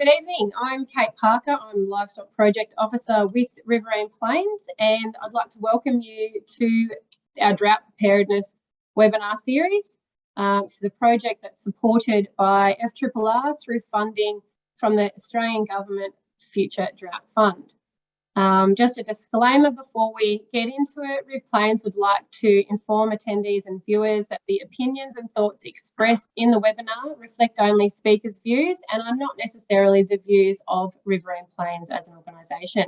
Good evening. I'm Kate Parker. I'm Livestock Project Officer with Riverine Plains, and I'd like to welcome you to our drought preparedness webinar series. It's the project that's supported by FRRR through funding from the Australian Government Future Drought Fund. Just a disclaimer before we get into it, Riv Plains would like to inform attendees and viewers that the opinions and thoughts expressed in the webinar reflect only speakers' views and are not necessarily the views of Riverine Plains as an organisation.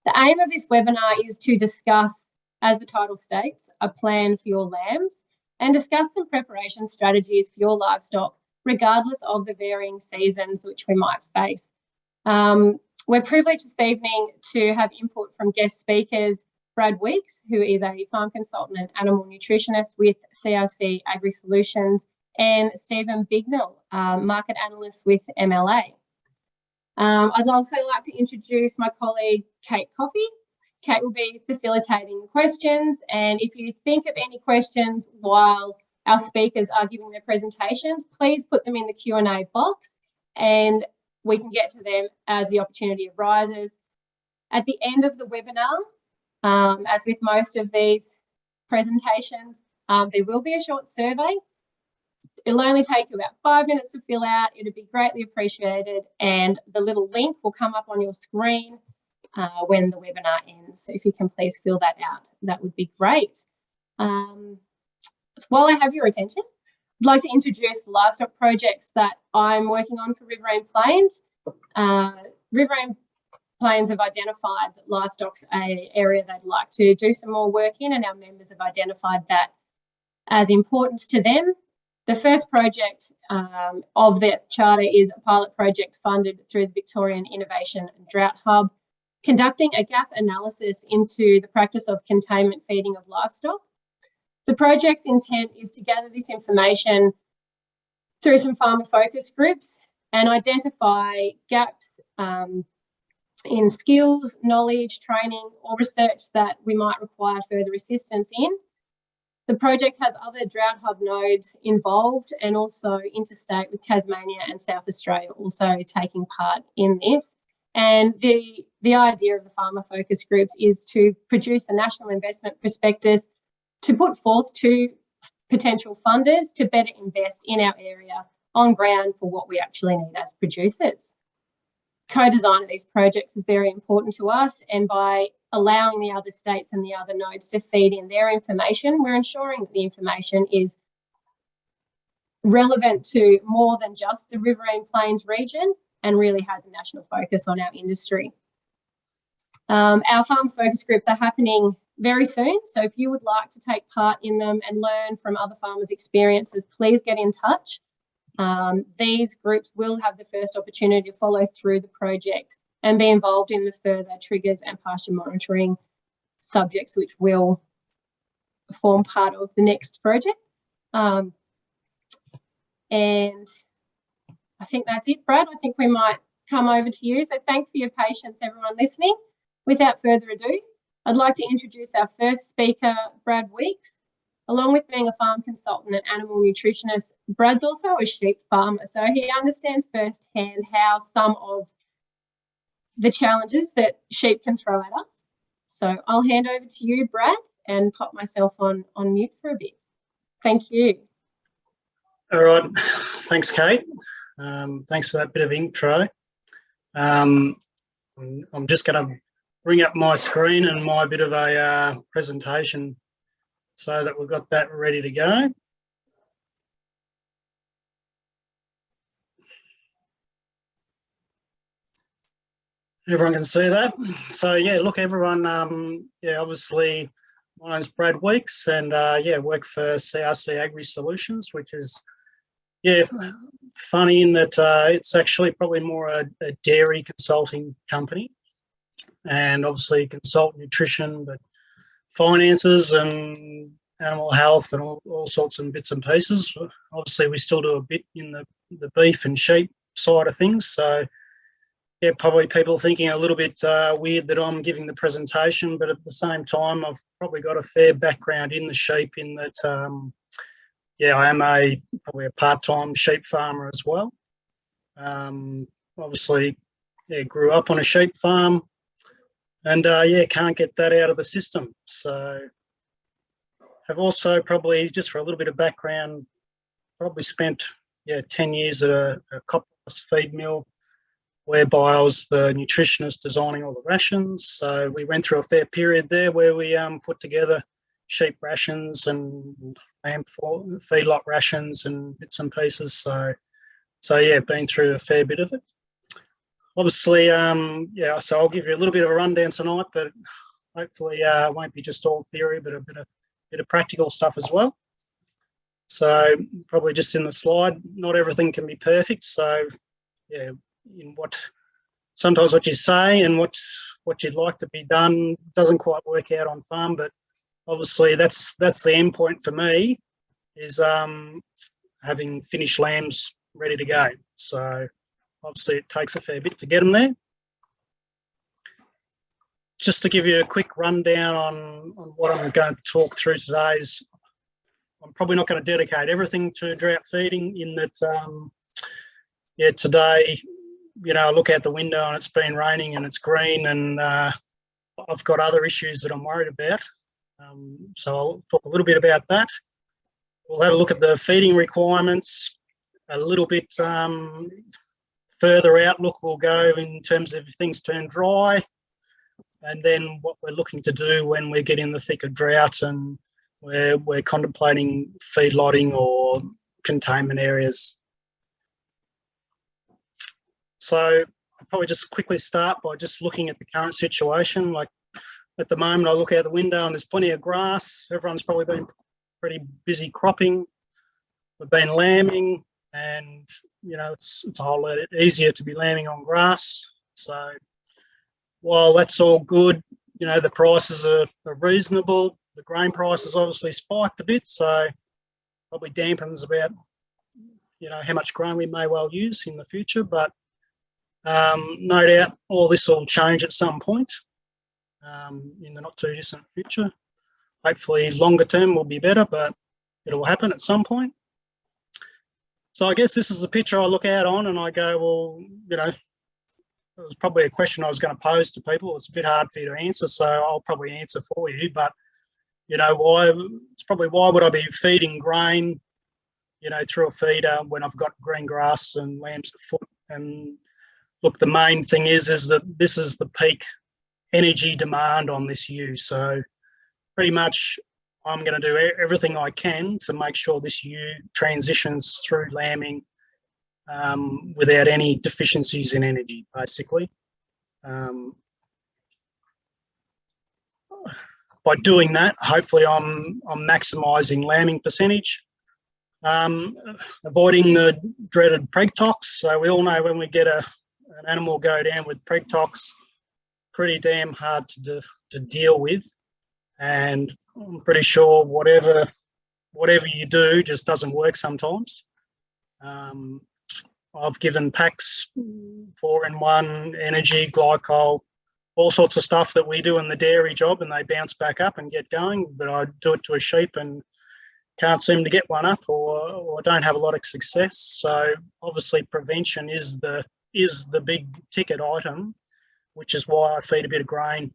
The aim of this webinar is to discuss, as the title states, a plan for your lambs and discuss some preparation strategies for your livestock, regardless of the varying seasons which we might face. We're privileged this evening to have input from guest speakers, Brad Weeks, who is a farm consultant and animal nutritionist with CRC Agrisolutions, and Stephen Bignell, market analyst with MLA. I'd also like to introduce my colleague, Kate Coffey. Kate will be facilitating the questions, and if you think of any questions while our speakers are giving their presentations, please put them in the Q&A box and we can get to them as the opportunity arises. At the end of the webinar, as with most of these presentations, there will be a short survey. It'll only take you about 5 minutes to fill out. It'll be greatly appreciated, and the little link will come up on your screen when the webinar ends. So if you can please fill that out, that would be great. While I have your attention, I'd like to introduce the livestock projects that I'm working on for Riverine Plains. Riverine Plains have identified that livestock's an area they'd like to do some more work in, and our members have identified that as importance to them. The first project of that charter is a pilot project funded through the Victorian Innovation and Drought Hub, conducting a gap analysis into the practice of containment feeding of livestock. The project's intent is to gather this information through some farmer focus groups and identify gaps in skills, knowledge, training, or research that we might require further assistance in. The project has other Drought Hub nodes involved and also interstate with Tasmania and South Australia also taking part in this. And the idea of the farmer focus groups is to produce a national investment prospectus to put forth to potential funders to better invest in our area on ground for what we actually need as producers. Co-design of these projects is very important to us, and by allowing the other states and the other nodes to feed in their information, we're ensuring that the information is relevant to more than just the Riverine Plains region and really has a national focus on our industry. Our farm focus groups are happening very soon, so if you would like to take part in them and learn from other farmers' experiences, please get in touch. These groups will have the first opportunity to follow through the project and be involved in the further triggers and pasture monitoring subjects, which will form part of the next project. And I think that's it, Brad. I think we might come over to you. So thanks for your patience, everyone listening. Without further ado, I'd like to introduce our first speaker, Brad Weeks. Along with being a farm consultant and animal nutritionist, Brad's also a sheep farmer, so he understands firsthand how some of the challenges that sheep can throw at us. So I'll hand over to you, Brad, and pop myself on mute for a bit. Thank you. All right, thanks, Kate. Thanks for that bit of intro. I'm just going to bring up my screen and my bit of a presentation so that we've got that ready to go. Everyone can see that. So yeah, look, everyone, yeah, obviously my name's Brad Weeks, and yeah, work for CRC Agrisolutions, which is, yeah, funny in that it's actually probably more a dairy consulting company, and obviously consult nutrition, but finances and animal health and all sorts of bits and pieces. Obviously, we still do a bit in the beef and sheep side of things. So, yeah, probably people thinking a little bit weird that I'm giving the presentation, but at the same time, I've probably got a fair background in the sheep in that, yeah, I am probably a part-time sheep farmer as well. obviously, yeah, grew up on a sheep farm, and yeah, can't get that out of the system. So I've also probably, just for a little bit of background, probably spent 10 years at a copper feed mill, whereby I was the nutritionist designing all the rations. So we went through a fair period there where we put together sheep rations and lamb feedlot rations and bits and pieces. So yeah, been through a fair bit of it. Obviously, yeah, so I'll give you a little bit of a rundown tonight, but hopefully it won't be just all theory, but a bit of practical stuff as well. So probably just in the slide, not everything can be perfect. So yeah, in sometimes what you say and what you'd like to be done doesn't quite work out on farm, but obviously that's the end point for me, is having finished lambs ready to go. So obviously it takes a fair bit to get them there. Just to give you a quick rundown on what I'm going to talk through today, is I'm probably not going to dedicate everything to drought feeding, in that, yeah, today, you know, I look out the window and it's been raining and it's green, and I've got other issues that I'm worried about. So I'll talk a little bit about that. We'll have a look at the feeding requirements, a little bit further outlook we'll go in terms of if things turn dry, and then what we're looking to do when we get in the thick of drought and we're contemplating feedlotting or containment areas. So I'll probably just quickly start by just looking at the current situation. Like at the moment, I look out the window and there's plenty of grass. Everyone's probably been pretty busy cropping. We've been lambing, and you know, it's a whole lot easier to be lambing on grass. So while that's all good, you know, the prices are reasonable. The grain price has obviously spiked a bit, so probably dampens about, you know, how much grain we may well use in the future. But no doubt all this will change at some point in the not too distant future. Hopefully longer term will be better, but it'll happen at some point. So I guess this is the picture I look out on and I go, well, you know, it was probably a question I was going to pose to people. It's a bit hard for you to answer, so I'll probably answer for you. But, you know, why would I be feeding grain, you know, through a feeder when I've got green grass and lambs at foot? And look, the main thing is that this is the peak energy demand on this ewe. So pretty much I'm going to do everything I can to make sure this ewe transitions through lambing without any deficiencies in energy, basically. By doing that, hopefully I'm maximising lambing percentage, avoiding the dreaded preg tox. So we all know when we get an animal go down with preg tox, pretty damn hard to deal with, and I'm pretty sure whatever you do just doesn't work sometimes. I've given packs 4-in-1, energy, glycol, all sorts of stuff that we do in the dairy job, and they bounce back up and get going. But I do it to a sheep and can't seem to get one up, or don't have a lot of success. So obviously prevention is the big ticket item, which is why I feed a bit of grain,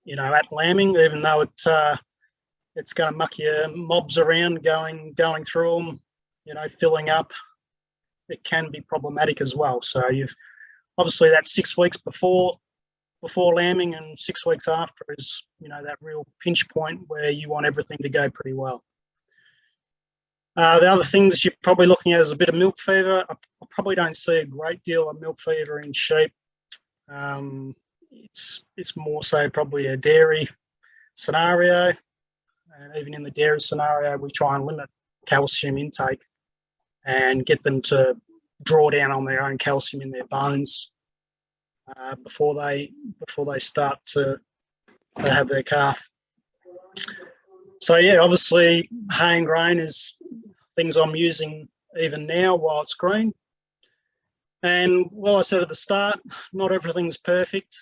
you know, at lambing, even though it's going to muck your mobs around going through them, you know, filling up. It can be problematic as well. So you've obviously that 6 weeks before lambing and 6 weeks after is, you know, that real pinch point where you want everything to go pretty well. The other things you're probably looking at is a bit of milk fever. I probably don't see a great deal of milk fever in sheep. It's more so probably a dairy scenario, and even in the dairy scenario, we try and limit calcium intake and get them to draw down on their own calcium in their bones before they start to have their calf. So yeah, obviously hay and grain is things I'm using even now while it's green. And well, I said at the start, not everything's perfect.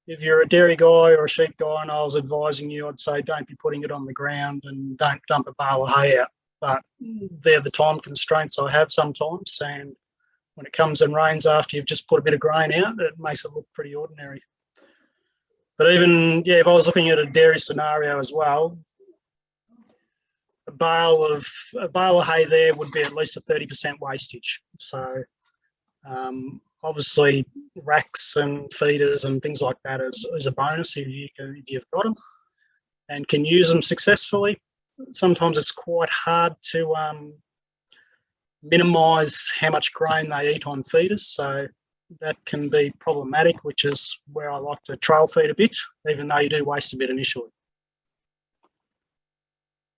If you're a dairy guy or a sheep guy and I was advising you, I'd say don't be putting it on the ground and don't dump a bale of hay out. But they're the time constraints I have sometimes, and when it comes and rains after you've just put a bit of grain out, it makes it look pretty ordinary. But even, yeah, if I was looking at a dairy scenario as well, a bale of hay there would be at least a 30% wastage. So obviously racks and feeders and things like that is a bonus if you've got them and can use them successfully. Sometimes it's quite hard to minimise how much grain they eat on feeders, so that can be problematic, which is where I like to trail feed a bit, even though you do waste a bit initially.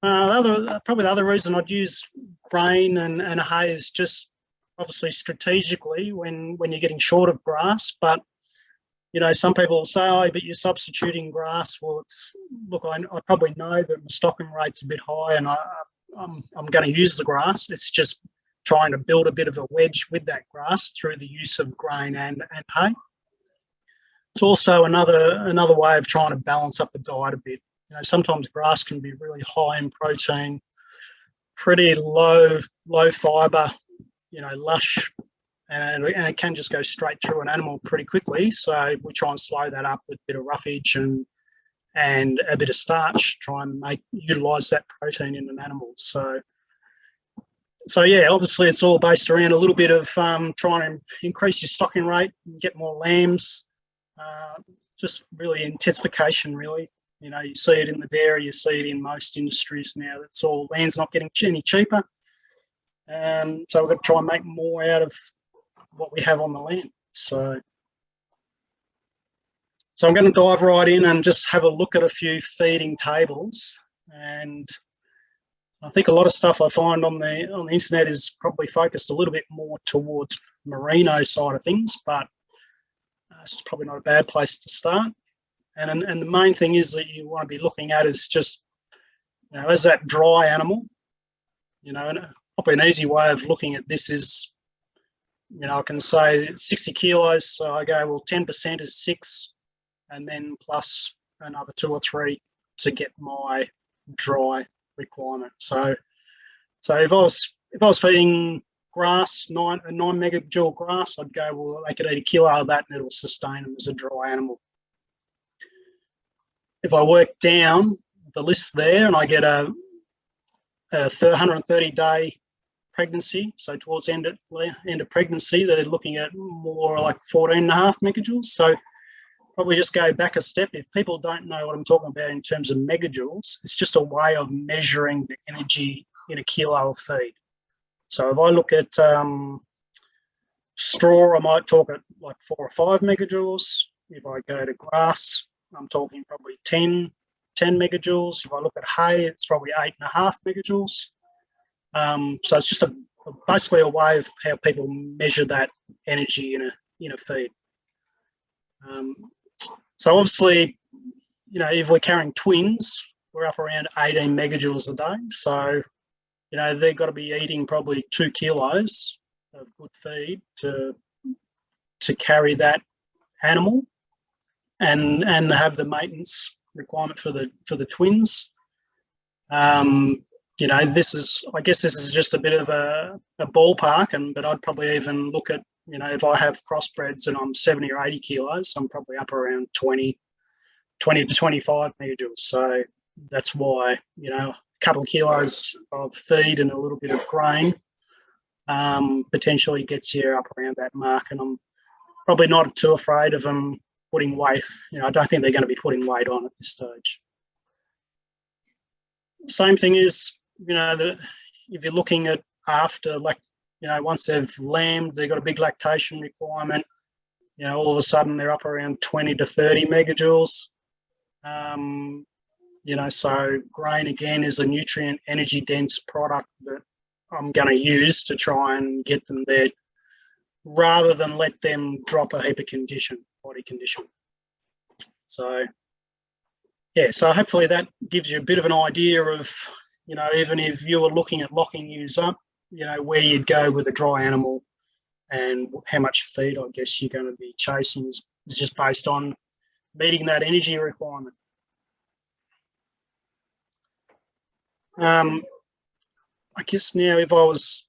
Probably the other reason I'd use grain and hay is just obviously strategically when you're getting short of grass. But you know, some people will say, "Oh, but you're substituting grass." Well, look, I probably know that the stocking rate's a bit high, and I'm going to use the grass. It's just trying to build a bit of a wedge with that grass through the use of grain and hay. It's also another way of trying to balance up the diet a bit. You know, sometimes grass can be really high in protein, pretty low fibre, you know, lush, and it can just go straight through an animal pretty quickly. So we try and slow that up with a bit of roughage and a bit of starch, try and utilise that protein in an animal. So yeah, obviously it's all based around a little bit of trying to increase your stocking rate, get more lambs, just really intensification, really. You know, you see it in the dairy, you see it in most industries now. It's all, land's not getting any cheaper. So we've got to try and make more out of what we have on the land. So I'm going to dive right in and just have a look at a few feeding tables. And I think a lot of stuff I find on the internet is probably focused a little bit more towards merino side of things, but it's probably not a bad place to start. And the main thing is that you want to be looking at is just, you know, as that dry animal, you know, and probably an easy way of looking at this is, you know, I can say 60 kilos, so I go, well, 10% is 6, and then plus another 2 or 3 to get my dry requirement. So if I was feeding grass, 9 megajoule grass, I'd go, well, they could eat a kilo of that and it'll sustain them as a dry animal. If I work down the list there and I get a 130-day pregnancy, so towards end of pregnancy, they're looking at more like 14.5 megajoules. So probably just go back a step. If people don't know what I'm talking about in terms of megajoules, it's just a way of measuring the energy in a kilo of feed. So if I look at straw, I might talk at like 4 or 5 megajoules. If I go to grass, I'm talking probably 10 megajoules. If I look at hay, it's probably 8.5 megajoules. So it's just basically a way of how people measure that energy in a feed. So obviously, you know, if we're carrying twins, we're up around 18 megajoules a day. So, you know, they've got to be eating probably 2 kilos of good feed to carry that animal and have the maintenance requirement for the twins. You know, I guess this is just a bit of a ballpark, but I'd probably even look at, you know, if I have crossbreds and I'm 70 or 80 kilos, I'm probably up around 20 to 25 megajoules. So that's why, you know, a couple of kilos of feed and a little bit of grain potentially gets you up around that mark. And I'm probably not too afraid of them putting weight. You know, I don't think they're going to be putting weight on at this stage. Same thing is, you know, if you're looking at after, like, you know, once they've lambed, they've got a big lactation requirement. You know, all of a sudden they're up around 20 to 30 megajoules. You know, so grain again is a nutrient energy dense product that I'm going to use to try and get them there, rather than let them drop a heap of body condition. So yeah, so hopefully that gives you a bit of an idea of, you know, even if you were looking at locking ewes up, you know, where you'd go with a dry animal and how much feed, I guess, you're going to be chasing is just based on meeting that energy requirement. I guess now if I was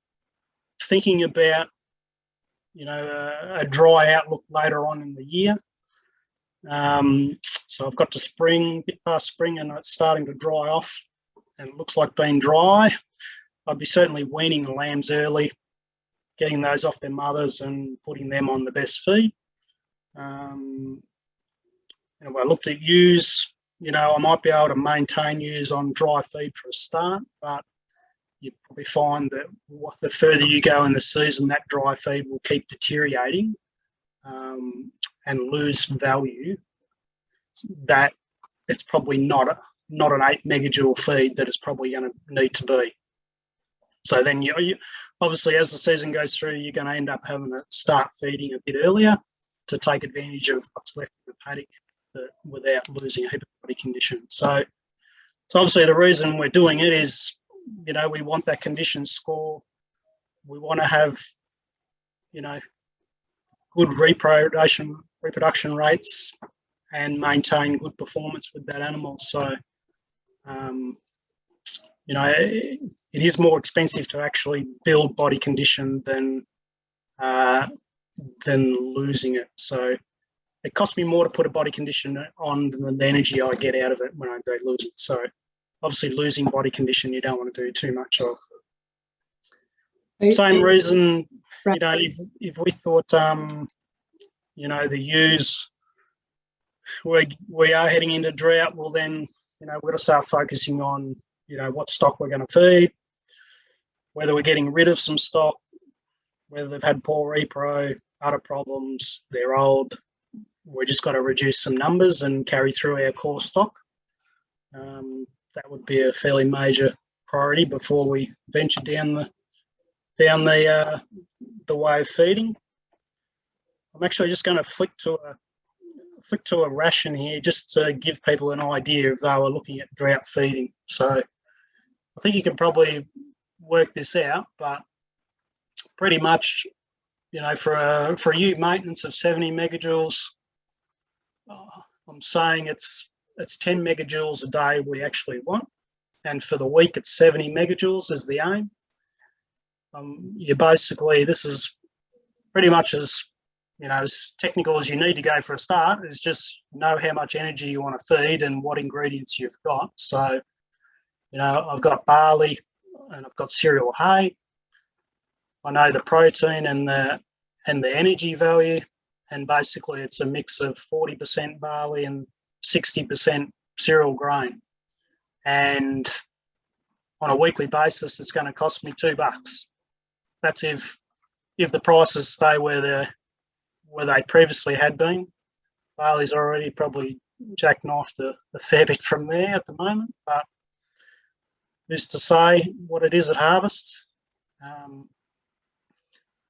thinking about a dry outlook later on in the year. So I've got to spring, a bit past spring, and it's starting to dry off, and it looks like being dry. I'd be certainly weaning the lambs early, getting those off their mothers and putting them on the best feed. If I looked at ewes, I might be able to maintain ewes on dry feed for a start, but you probably find that the further you go in the season, that dry feed will keep deteriorating and lose value. That it's probably not an 8 megajoule feed that it's probably going to need to be. So then you obviously, as the season goes through, you're going to end up having to start feeding a bit earlier to take advantage of what's left in the paddock without losing a heap of body condition. So obviously the reason we're doing it is, we want that condition score. We want to have, good reproduction rates and maintain good performance with that animal. So, it is more expensive to actually build body condition than losing it. So it costs me more to put a body condition on than the energy I get out of it when I do lose it. So obviously losing body condition you don't want to do too much of. Same reason, if we thought, the ewes, we are heading into drought, well then, we've got to start focusing on, what stock we're going to feed, whether we're getting rid of some stock, whether they've had poor repro, other problems, they're old. We've just got to reduce some numbers and carry through our core stock. That would be a fairly major priority before we venture down the way of feeding. I'm actually just going to flick to a ration here just to give people an idea if they were looking at drought feeding. So I think you can probably work this out, but pretty much, for a ewe maintenance of 70 megajoules, I'm saying it's 10 megajoules a day we actually want, and for the week it's 70 megajoules is the aim. This is pretty much as technical as you need to go for a start, is just know how much energy you want to feed and what ingredients you've got. So, I've got barley and I've got cereal hay. I know the protein and the energy value, and basically it's a mix of 40% barley and 60% cereal grain. And on a weekly basis, it's going to cost me $2. That's if the prices stay where they previously had been. Barley's already probably jackknifed a fair bit from there at the moment, but who's to say what it is at harvest? And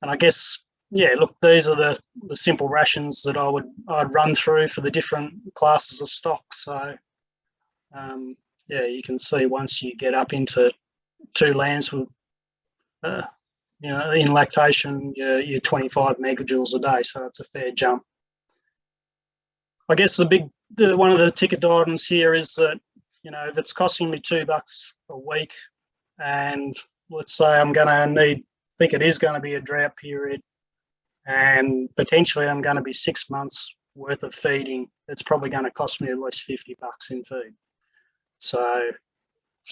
I guess, look, these are the simple rations that I'd run through for the different classes of stock. So, you can see once you get up into 2 lambs with, in lactation, you're 25 megajoules a day, so it's a fair jump. I guess one of the ticket items here is that, if it's costing me $2 a week, and let's say I'm going to think it is going to be a drought period, and potentially I'm going to be 6 months worth of feeding, it's probably going to cost me at least $50 in feed. So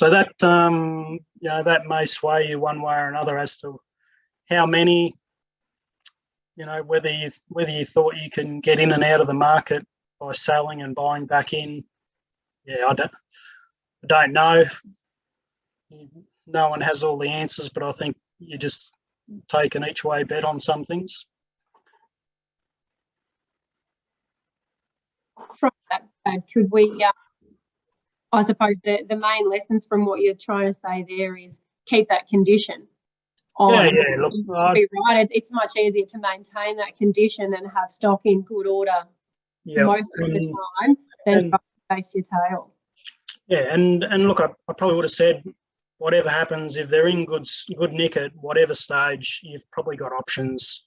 that that may sway you one way or another as to how many, whether you thought you can get in and out of the market by selling and buying back in. I don't know. No one has all the answers, but I think you just take an each way bet on some things. From that, could we, I suppose the main lessons from what you're trying to say there is keep that condition on. Look, you'd be right. It's much easier to maintain that condition and have stock in good order most of the time than to chase your tail. Yeah, and look, I probably would have said, whatever happens, if they're in good nick at whatever stage, you've probably got options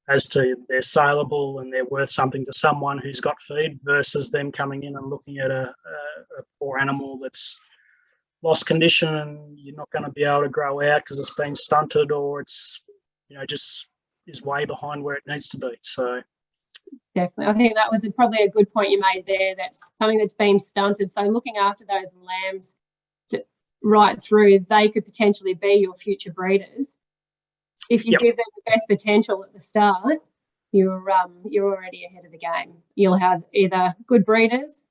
as to they're saleable and they're worth something to someone who's got feed versus them coming in and looking at a poor animal that's lost condition and you're not going to be able to grow out because it's been stunted, or it's just way behind where it needs to be. So definitely, I think that was probably a good point you made there. That's something that's been stunted. So looking after those lambs right through, they could potentially be your future breeders. If you give them the best potential at the start, you're already ahead of the game. You'll have either good breeders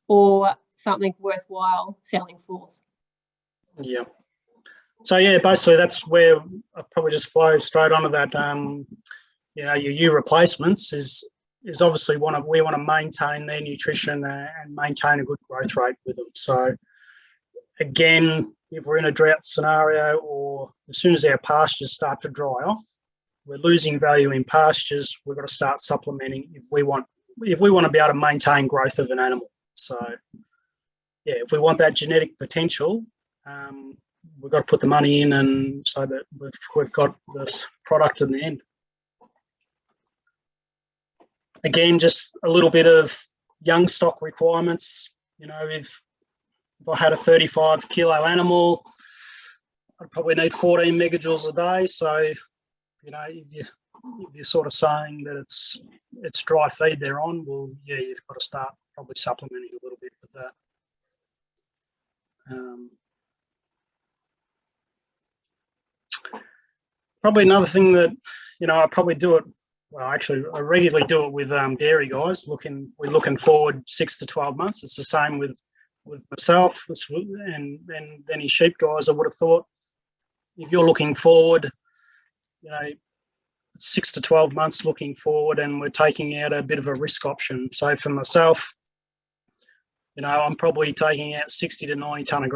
or something worthwhile selling forth. Yeah. So yeah, basically that's where I probably just flow straight onto that. You know, your ewe replacements is obviously we want to maintain their nutrition and maintain a good growth rate with them. So again, if we're in a drought scenario, or as soon as our pastures start to dry off, we're losing value in pastures. We've got to start supplementing if we want to be able to maintain growth of an animal. So yeah, if we want that genetic potential, we've got to put the money in, and so that we've got this product in the end. Again, just a little bit of young stock requirements. You know, if I had a 35 kilo animal, I'd probably need 14 megajoules a day. So, you know, if you're sort of saying that it's dry feed they're on, well, yeah, you've got to start probably supplementing a little bit with that. Probably another thing that, you know, I probably do it. Well, actually, I regularly do it with dairy guys. We're looking forward 6 to 12 months. It's the same with myself and any sheep guys. I would have thought if you're looking forward, you know, 6 to 12 months looking forward, and we're taking out a bit of a risk option. So for myself, you know, I'm probably taking out 60 to 90 tonne of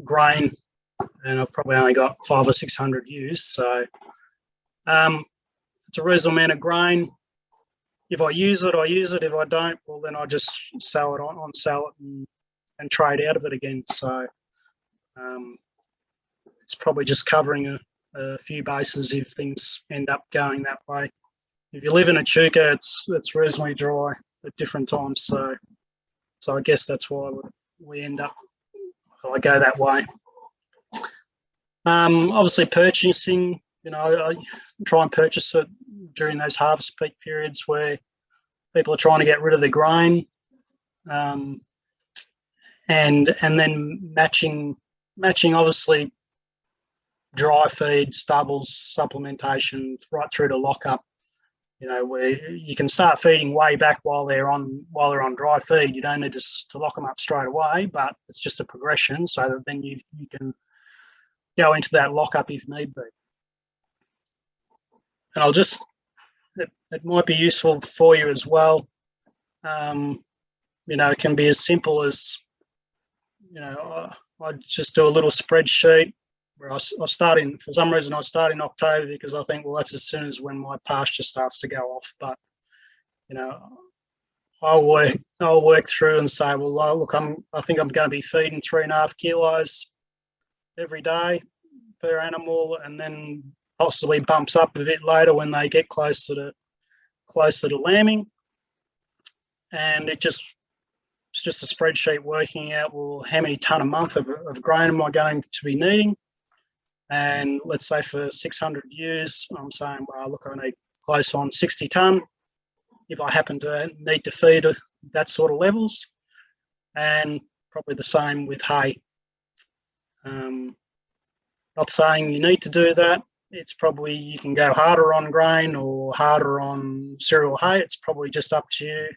grain, and I've probably only got 500 or 600 ewes. So it's a reasonable amount of grain. If I use it, I use it. If I don't, well, then I just sell it on sell it and trade out of it again. So it's probably just covering a few bases if things end up going that way. If you live in a chuka, it's reasonably dry at different times. So I guess that's why we end up. I go that way. Obviously, purchasing. You know, I try and purchase it during those harvest peak periods where people are trying to get rid of the grain, and then matching obviously dry feed, stubbles, supplementation right through to lockup. You know, where you can start feeding way back while they're on dry feed. You don't need to lock them up straight away, but it's just a progression so that then you can go into that lockup if need be. And it might be useful for you as well. You know, it can be as simple as, you know, I just do a little spreadsheet where I start in, for some reason I start in October because I think, well, that's as soon as when my pasture starts to go off. But, you know, I'll work through and say, well, look, I think I'm going to be feeding 3.5 kilos every day per animal, and then possibly bumps up a bit later when they get closer to lambing. And it's just a spreadsheet working out, well, how many tonne a month of grain am I going to be needing? And let's say for 600 ewes, I'm saying, well, look, I need close on 60 tonne if I happen to need to feed that sort of levels. And probably the same with hay. Not saying you need to do that. It's probably, you can go harder on grain or harder on cereal hay. It's probably just up to you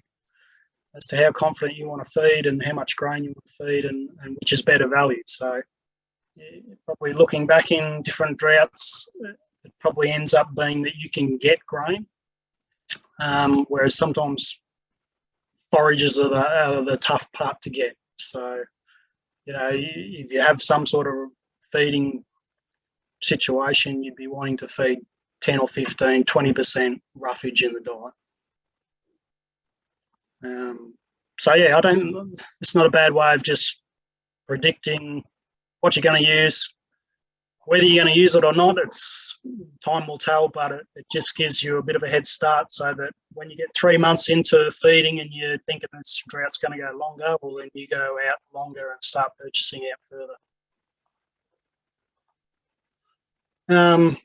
as to how confident you want to feed and how much grain you want to feed and which is better value. So yeah, probably looking back in different droughts, it probably ends up being that you can get grain, whereas sometimes forages are the tough part to get. So, you know, if you have some sort of feeding situation, you'd be wanting to feed 10 or 15, 20% roughage in the diet. So yeah, it's not a bad way of just predicting what you're going to use. Whether you're going to use it or not, it's time will tell, but it just gives you a bit of a head start so that when you get 3 months into feeding and you're thinking this drought's going to go longer, well, then you go out longer and start purchasing out further. I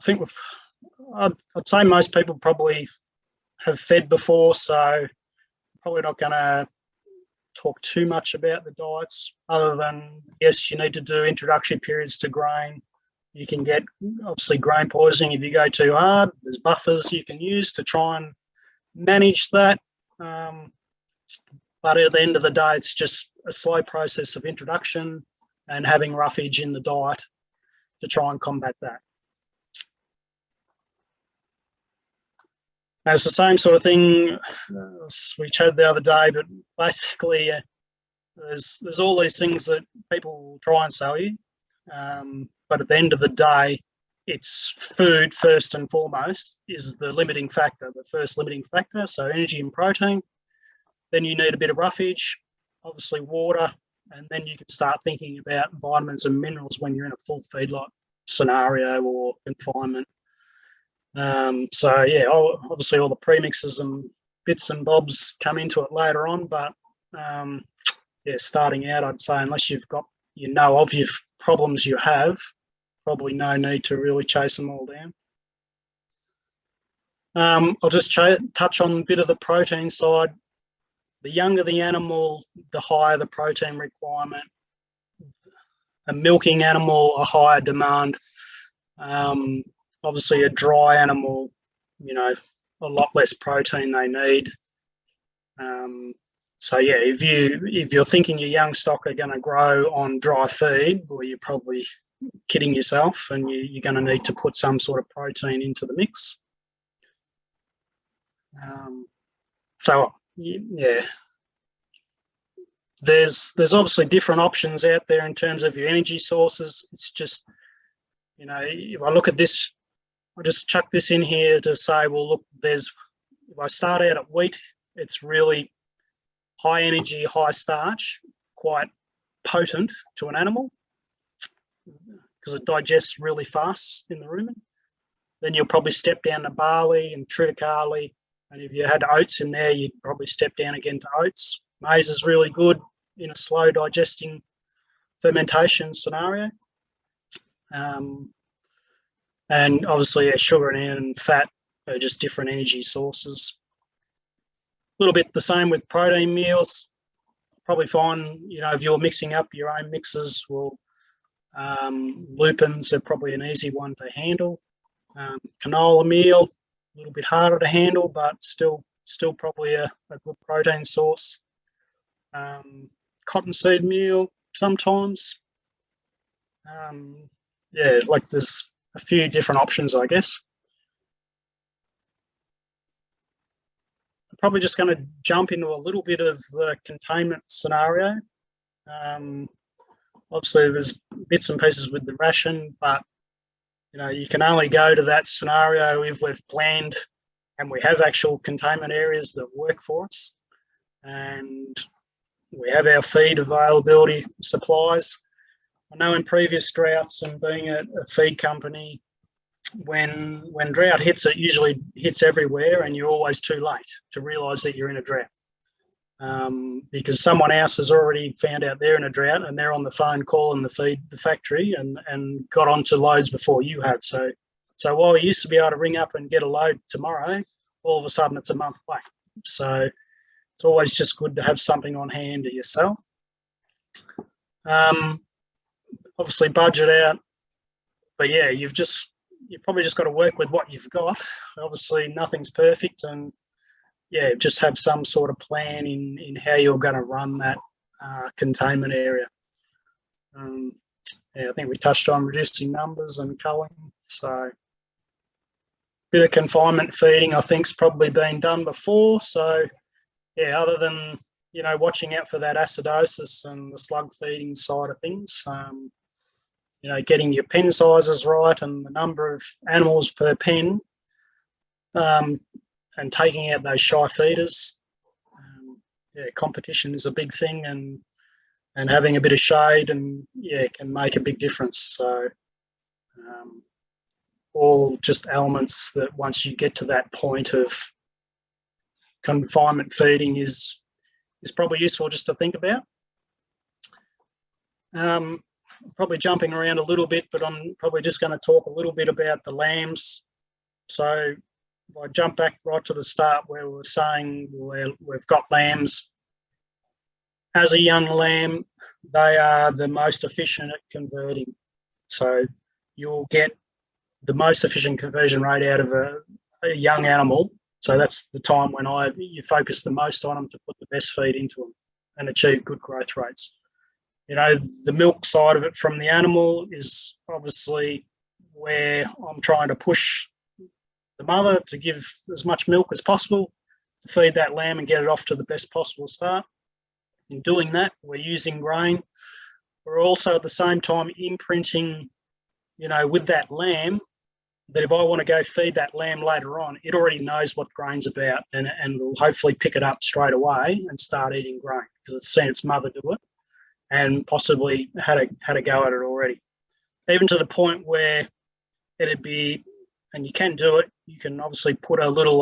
think I'd say most people probably have fed before, so probably not going to talk too much about the diets, other than, yes, you need to do introductory periods to grain. You can get, obviously, grain poisoning if you go too hard. There's buffers you can use to try and manage that. But at the end of the day, it's just a slow process of introduction and having roughage in the diet to try and combat that. Now, it's the same sort of thing we showed the other day, but basically there's all these things that people try and sell you, but at the end of the day, it's food first and foremost is the limiting factor, the first limiting factor. So energy and protein. Then you need a bit of roughage, obviously water, and then you can start thinking about vitamins and minerals when you're in a full feedlot scenario or confinement. So yeah, obviously all the premixes and bits and bobs come into it later on, but yeah, starting out, I'd say unless you've got, of your problems you have, probably no need to really chase them all down. I'll just touch on a bit of the protein side. The younger the animal, the higher the protein requirement. A milking animal, a higher demand. Obviously, a dry animal, a lot less protein they need. So yeah, if you're thinking your young stock are going to grow on dry feed, well, you're probably kidding yourself, and you're going to need to put some sort of protein into the mix. So yeah, there's obviously different options out there in terms of your energy sources. It's just, if I look at this, I'll just chuck this in here to say, well, look, if I start out at wheat, it's really high energy, high starch, quite potent to an animal because it digests really fast in the rumen. Then you'll probably step down to barley and triticale, and if you had oats in there, you'd probably step down again to oats. Maize is really good in a slow digesting fermentation scenario. And obviously, sugar and fat are just different energy sources. A little bit the same with protein meals. Probably find, if you're mixing up your own mixes, well, lupins are probably an easy one to handle. Canola meal, a little bit harder to handle, but still probably a good protein source. Cottonseed meal sometimes. Yeah, like there's a few different options, I guess. I'm probably just going to jump into a little bit of the containment scenario. Obviously, there's bits and pieces with the ration, but you can only go to that scenario if we've planned and we have actual containment areas that work for us, and we have our feed availability supplies. I know in previous droughts and being a feed company, when drought hits, it usually hits everywhere, and you're always too late to realise that you're in a drought. Because someone else has already found out they're in a drought and they're on the phone calling the factory and got onto loads before you have. So while you used to be able to ring up and get a load tomorrow, all of a sudden it's a month late. So it's always just good to have something on hand to yourself. Obviously budget out, but yeah, you've probably just got to work with what you've got. Obviously nothing's perfect, and yeah, just have some sort of plan in how you're going to run that containment area. Yeah, I think we touched on reducing numbers and culling. So bit of confinement feeding, I think, has probably been done before. So yeah, other than watching out for that acidosis and the slug feeding side of things, getting your pen sizes right and the number of animals per pen. And taking out those shy feeders. Yeah, competition is a big thing, and having a bit of shade can make a big difference. So all just elements that once you get to that point of confinement feeding is probably useful just to think about. Probably jumping around a little bit, but I'm probably just going to talk a little bit about the lambs. So if I jump back right to the start where we were saying we've got lambs. As a young lamb, they are the most efficient at converting. So you'll get the most efficient conversion rate out of a young animal. So that's the time when you focus the most on them to put the best feed into them and achieve good growth rates. You know, the milk side of it from the animal is obviously where I'm trying to push the mother to give as much milk as possible to feed that lamb and get it off to the best possible start. In doing that, we're using grain. We're also at the same time imprinting, you know, with that lamb, that if I want to go feed that lamb later on, it already knows what grain's about and will hopefully pick it up straight away and start eating grain because it's seen its mother do it and possibly had a go at it already. Even to the point where it'd be, and you can do it, you can obviously put a little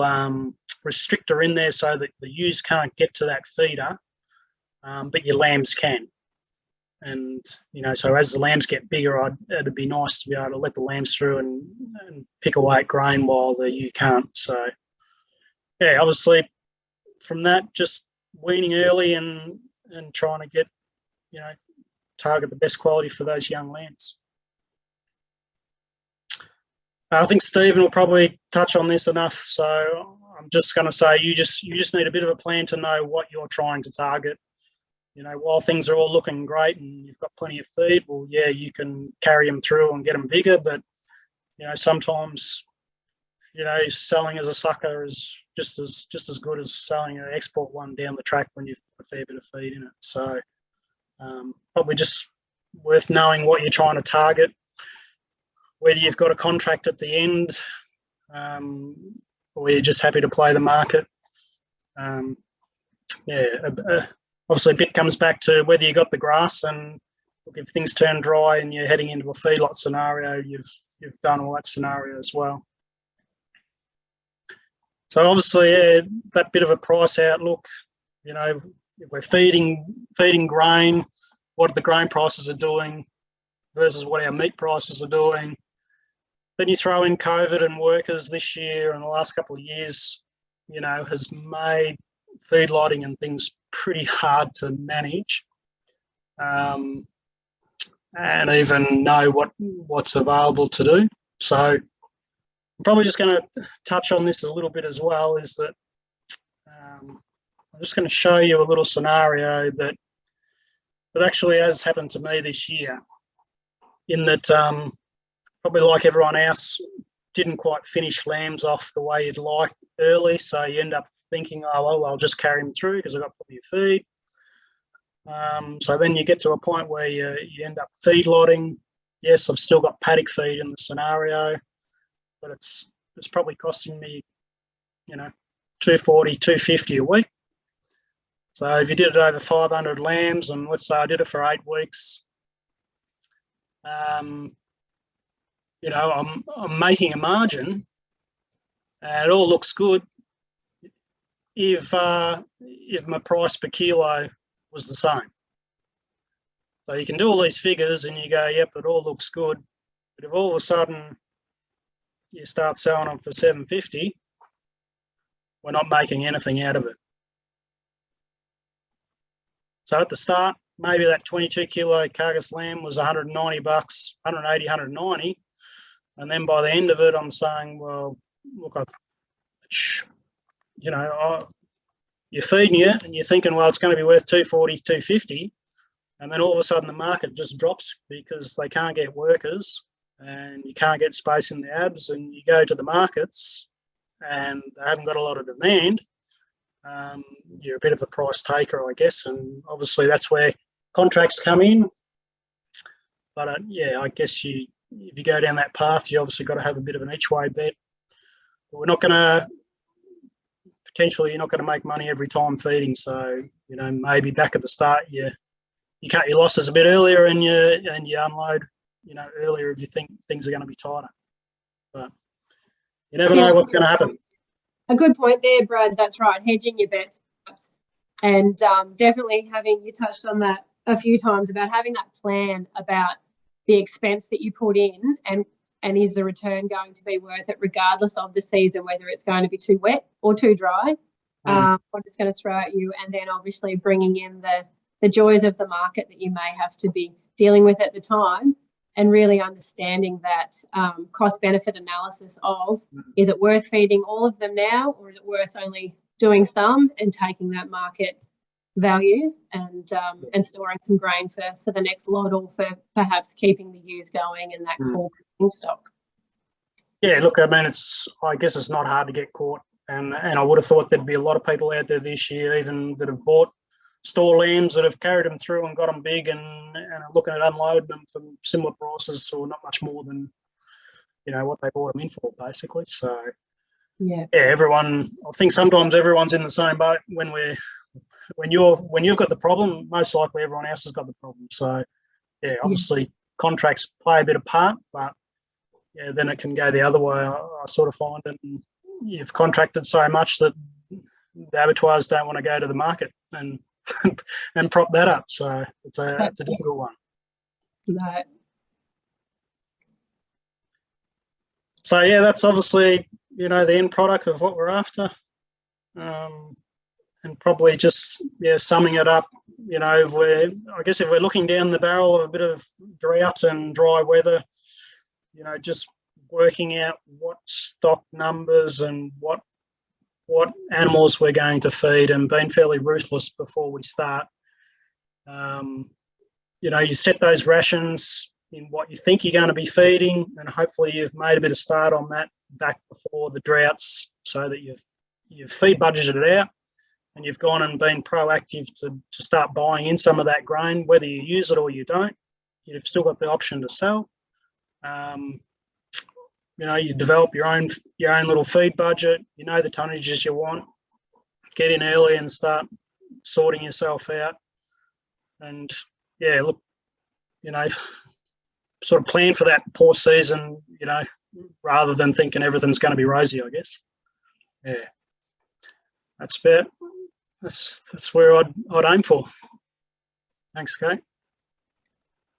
restrictor in there so that the ewes can't get to that feeder, but your lambs can. And, you know, so as the lambs get bigger, it'd be nice to be able to let the lambs through and pick away at grain while the ewe can't. So, yeah, obviously from that, just weaning early and trying to get, you know, target the best quality for those young lambs. I think Stephen will probably touch on this enough. So I'm just going to say you just need a bit of a plan to know what you're trying to target. You know, while things are all looking great and you've got plenty of feed, well, yeah, you can carry them through and get them bigger. But, you know, sometimes, you know, selling as a sucker is just as good as selling an export one down the track when you've got a fair bit of feed in it. So probably just worth knowing what you're trying to target, whether you've got a contract at the end or you're just happy to play the market. Obviously, a bit comes back to whether you got the grass, and look, if things turn dry and you're heading into a feedlot scenario, you've done all that scenario as well. So obviously, yeah, that bit of a price outlook, you know, if we're feeding grain, what the grain prices are doing versus what our meat prices are doing. Then you throw in COVID and workers this year and the last couple of years, you know, has made feedlotting and things pretty hard to manage and even know what's available to do. So I'm probably just going to touch on this a little bit as well, is that I'm just going to show you a little scenario that actually has happened to me this year, in that probably like everyone else, didn't quite finish lambs off the way you'd like early, so you end up thinking, oh, well, I'll just carry them through because I've got plenty of feed. So then you get to a point where you end up feedlotting. Yes, I've still got paddock feed in the scenario, but it's probably costing me, you know, $240, $250 a week. So if you did it over 500 lambs, and let's say I did it for 8 weeks, you know, I'm making a margin, and it all looks good if my price per kilo was the same. So you can do all these figures and you go, yep, it all looks good. But if all of a sudden you start selling them for $7.50, we're not making anything out of it. So at the start, maybe that 22 kilo carcass lamb was $190, 180, 190. And then by the end of it, I'm saying, well, look, you know, you're feeding it and you're thinking, well, it's going to be worth $240, $250. And then all of a sudden the market just drops because they can't get workers and you can't get space in the abs, and you go to the markets and they haven't got a lot of demand. You're a bit of a price taker, I guess. And obviously that's where contracts come in. But yeah, I guess if you go down that path, you obviously got to have a bit of an each way bet. But we're not going to, potentially you're not going to make money every time feeding. So, you know, maybe back at the start, you cut your losses a bit earlier and you unload, you know, earlier if you think things are going to be tighter. But you never know what's going to happen. A good point there, Brad. That's right. Hedging your bets. And definitely you touched on that a few times about having that plan about the expense that you put in and and is the return going to be worth it regardless of the season, whether it's going to be too wet or too dry, what it's going to throw at you, and then obviously bringing in the joys of the market that you may have to be dealing with at the time, and really understanding that cost-benefit analysis of, is it worth feeding all of them now, or is it worth only doing some and taking that market value and storing some grain for the next lot, or for perhaps keeping the ewes going and that core stock. Yeah, look, I mean, I guess it's not hard to get caught, and I would have thought there'd be a lot of people out there this year even that have bought store lambs that have carried them through and got them big and are looking at unloading them for similar prices, or not much more than, you know, what they bought them in for, basically. So yeah, everyone, I think sometimes everyone's in the same boat when you've got the problem, most likely everyone else has got the problem. So yeah, obviously contracts play a bit of part, but yeah, then it can go the other way. I sort of find, and you've contracted so much that the abattoirs don't want to go to the market and prop that up. So it's a difficult one. Right. So yeah, that's obviously, you know, the end product of what we're after. And probably just, yeah, summing it up, you know, if we're looking down the barrel of a bit of drought and dry weather, you know, just working out what stock numbers and what animals we're going to feed, and being fairly ruthless before we start. You know, you set those rations in what you think you're going to be feeding, and hopefully you've made a bit of start on that back before the droughts, so that you've feed budgeted it out, and you've gone and been proactive to start buying in some of that grain. Whether you use it or you don't, you've still got the option to sell. You know, you develop your own little feed budget. You know the tonnages you want. Get in early and start sorting yourself out. And yeah, look, you know, sort of plan for that poor season, you know, rather than thinking everything's going to be rosy, I guess. Yeah, that's where I'd aim for. Thanks, Kate.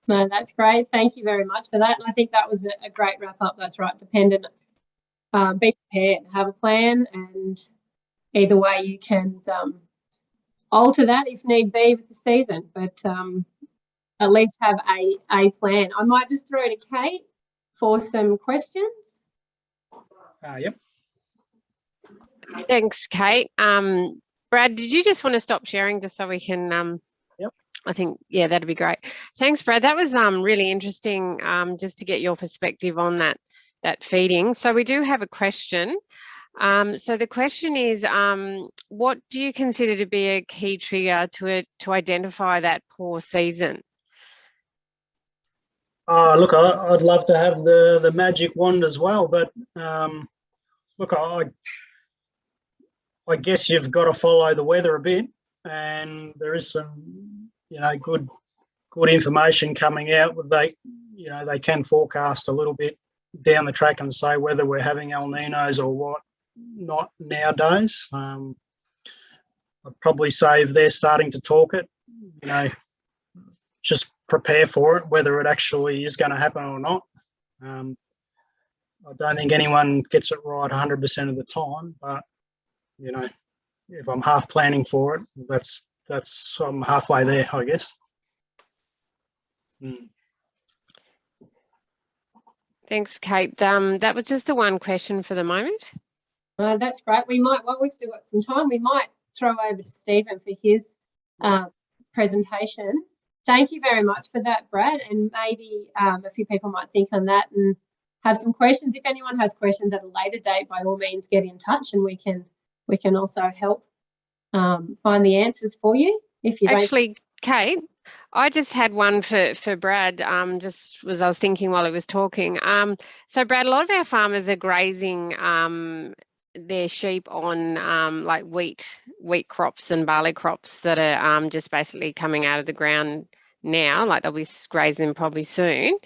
No, that's great. Thank you very much for that. And I think that was a great wrap up. That's right. Dependent, be prepared, have a plan, and either way you can alter that if need be with the season. But at least have a plan. I might just throw to Kate for some questions. Yep. Thanks, Kate. Brad, did you just want to stop sharing just so we can? Yep. I think, yeah, that'd be great. Thanks, Brad. That was really interesting, just to get your perspective on that feeding. So we do have a question. So the question is, what do you consider to be a key trigger to identify that poor season? Look, I'd love to have the magic wand as well, but look, I guess you've got to follow the weather a bit, and there is some, you know, good information coming out. They can forecast a little bit down the track and say whether we're having El Ninos or what not nowadays. I'd probably say if they're starting to talk it, you know, just prepare for it, whether it actually is going to happen or not. I don't think anyone gets it right 100% of the time, but, you know, if I'm half planning for it, that's I'm halfway there, I guess. Thanks, Kate. That was just the one question for the moment. That's great. We might, while we've still got some time, we might throw over to Stephen for his presentation. Thank you very much for that, Brad. And maybe a few people might think on that and have some questions. If anyone has questions at a later date, by all means, get in touch, and we can also help find the answers for you. If you actually, Kate, I just had one for Brad. Just as I was thinking while he was talking. So, Brad, a lot of our farmers are grazing their sheep on like wheat crops and barley crops that are just basically coming out of the ground now. Like they'll be grazing them probably soon.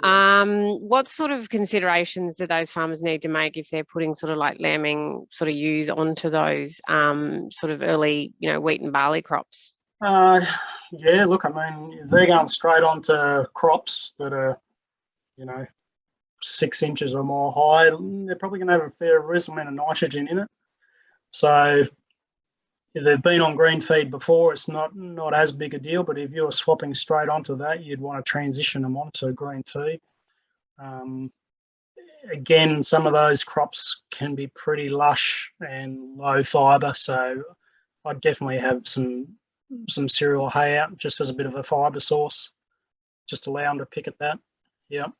What sort of considerations do those farmers need to make if they're putting sort of like lambing sort of ewes onto those sort of early, you know, wheat and barley crops? Yeah, look, I mean, they're going straight onto crops that are, you know, 6 inches or more high, they're probably going to have a fair reasonable amount of nitrogen in it. So if they've been on green feed before, it's not as big a deal, but if you're swapping straight onto that, you'd want to transition them onto green feed. Again, some of those crops can be pretty lush and low fibre, so I'd definitely have some cereal hay out just as a bit of a fibre source, just allow them to pick at that. Yeah, and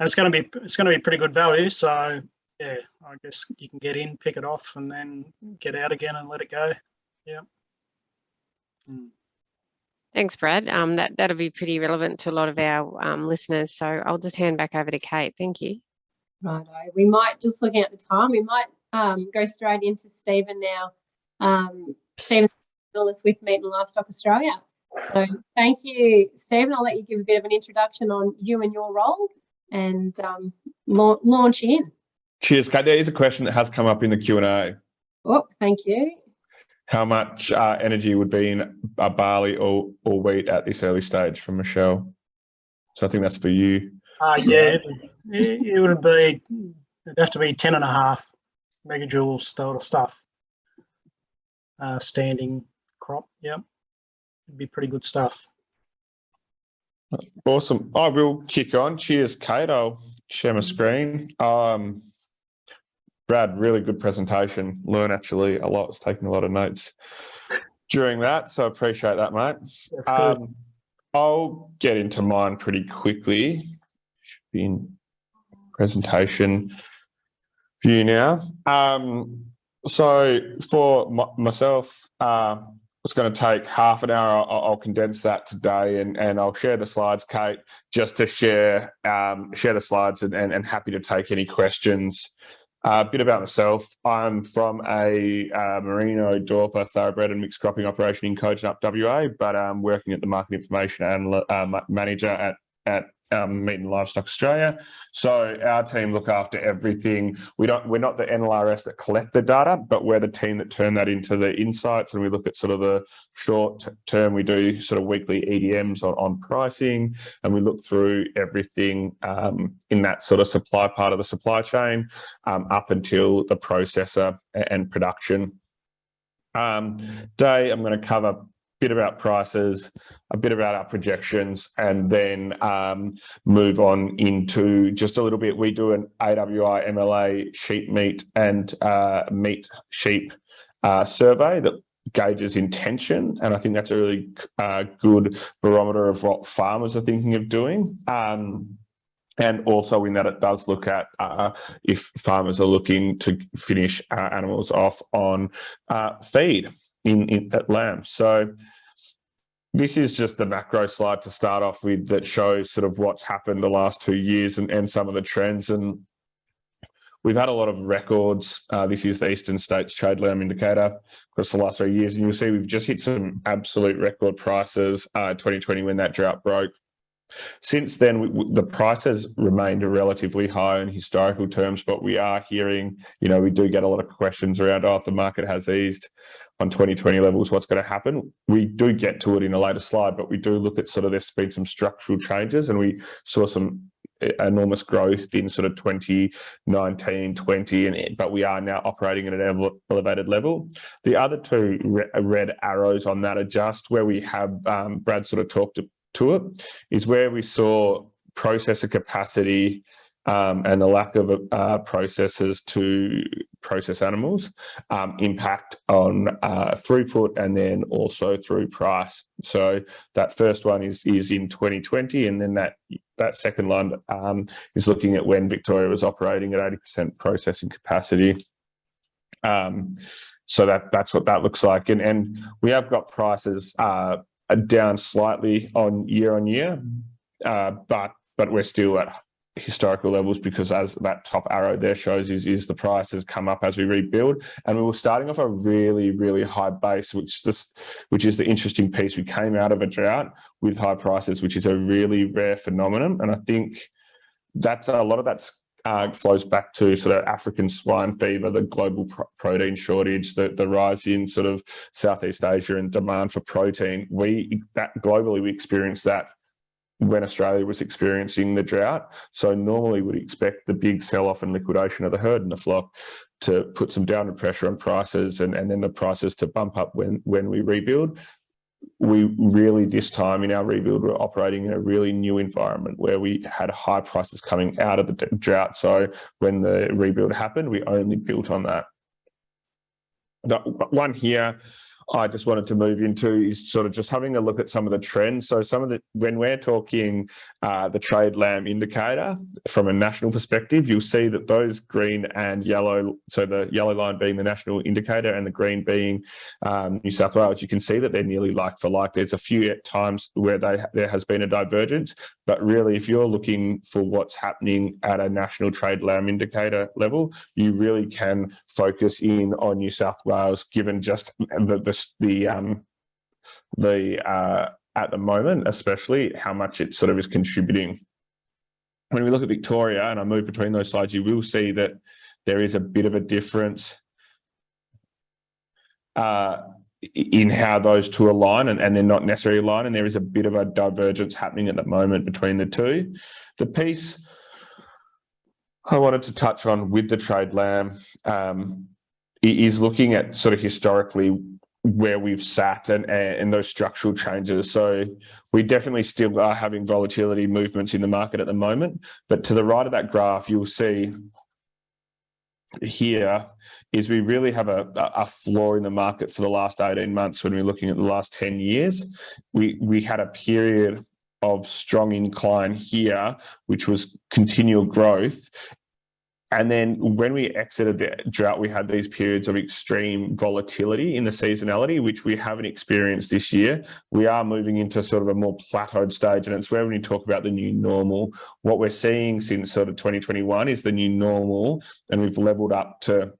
it's going to be pretty good value. So yeah, I guess you can get in, pick it off, and then get out again and let it go. Yeah. Thanks, Brad. That'll be pretty relevant to a lot of our listeners. So I'll just hand back over to Kate. Thank you. Righto. We might, just looking at the time, we might go straight into Stephen now. Stephen's with Meat and Livestock Australia. So thank you, Stephen. I'll let you give a bit of an introduction on you and your role and launch in. Cheers, Kate. There is a question that has come up in the Q&A. Oh, thank you. How much energy would be in a barley or wheat at this early stage, from Michelle? So I think that's for you. Yeah, it would be, it'd have to be 10.5 megajoules sort of stuff. Standing crop, yep. It'd be pretty good stuff. Awesome. I will kick on. Cheers, Kate. I'll share my screen. Brad, really good presentation. Learn actually a lot. Was taking a lot of notes during that, so I appreciate that, mate. That's good. I'll get into mine pretty quickly. Should be in presentation view now. So for myself, it's going to take half an hour. I'll condense that today, and I'll share the slides, Kate, just to share the slides and happy to take any questions. A bit about myself. I'm from a Merino, Dorper, thoroughbred and mixed cropping operation in Kojonup, WA, but I'm working at the market information and manager at Meat and Livestock Australia. So our team look after everything. We're not the NLRS that collect the data, but we're the team that turn that into the insights, and we look at sort of the short term. We do sort of weekly EDMs on pricing, and we look through everything in that sort of supply part of the supply chain up until the processor and production. Today I'm going to cover bit about prices, a bit about our projections, and then move on into just a little bit. We do an AWI MLA sheep meat and meat sheep survey that gauges intention, and I think that's a really good barometer of what farmers are thinking of doing. And also in that it does look at if farmers are looking to finish animals off on feed at lambs. So this is just the macro slide to start off with that shows sort of what's happened the last 2 years and some of the trends. And we've had a lot of records. This is the Eastern States Trade Lamb Indicator across the last 3 years. And you'll see we've just hit some absolute record prices 2020 when that drought broke. Since then, the price has remained relatively high in historical terms, but we are hearing, we do get a lot of questions around, if the market has eased on 2020 levels, what's going to happen? We do get to it in a later slide, but we do look at sort of there's been some structural changes, and we saw some enormous growth in sort of 2019, 20, but we are now operating at an elevated level. The other two red arrows on that are just where we have, Brad sort of talked to it, is where we saw processor capacity and the lack of processors to process animals impact on throughput and then also through price. So that first one is in 2020, and then that second line is looking at when Victoria was operating at 80% processing capacity. So that's what that looks like, and we have got prices down slightly on year, but we're still at historical levels, because as that top arrow there shows is the price has come up as we rebuild, and we were starting off a really, really high base, which is the interesting piece. We came out of a drought with high prices, which is a really rare phenomenon, and I think that's a lot of that's flows back to sort of African swine fever, the global protein shortage, the rise in sort of Southeast Asia and demand for protein. Globally we experienced that when Australia was experiencing the drought. So normally we'd expect the big sell-off and liquidation of the herd and the flock to put some downward pressure on prices and then the prices to bump up when we rebuild. We really, this time in our rebuild, we're operating in a really new environment where we had high prices coming out of the drought. So when the rebuild happened, we only built on that. The one here I just wanted to move into is sort of just having a look at some of the trends. So when we're talking the trade lamb indicator from a national perspective, you'll see that those green and yellow, so the yellow line being the national indicator and the green being New South Wales, you can see that they're nearly like for like. There's a few times where there has been a divergence, but really if you're looking for what's happening at a national trade lamb indicator level, you really can focus in on New South Wales, given just at the moment, especially how much it sort of is contributing. When we look at Victoria, and I move between those slides, you will see that there is a bit of a difference in how those two align, and they're not necessarily aligned, and there is a bit of a divergence happening at the moment between the two. The piece I wanted to touch on with the trade lamb is looking at sort of historically where we've sat and those structural changes. So we definitely still are having volatility movements in the market at the moment, but to the right of that graph, you'll see here is we really have a floor in the market for the last 18 months. When we're looking at the last 10 years, we had a period of strong incline here, which was continual growth. And then when we exited the drought, we had these periods of extreme volatility in the seasonality, which we haven't experienced this year. We are moving into sort of a more plateaued stage, and it's where when you talk about the new normal, what we're seeing since sort of 2021 is the new normal, and we've leveled up to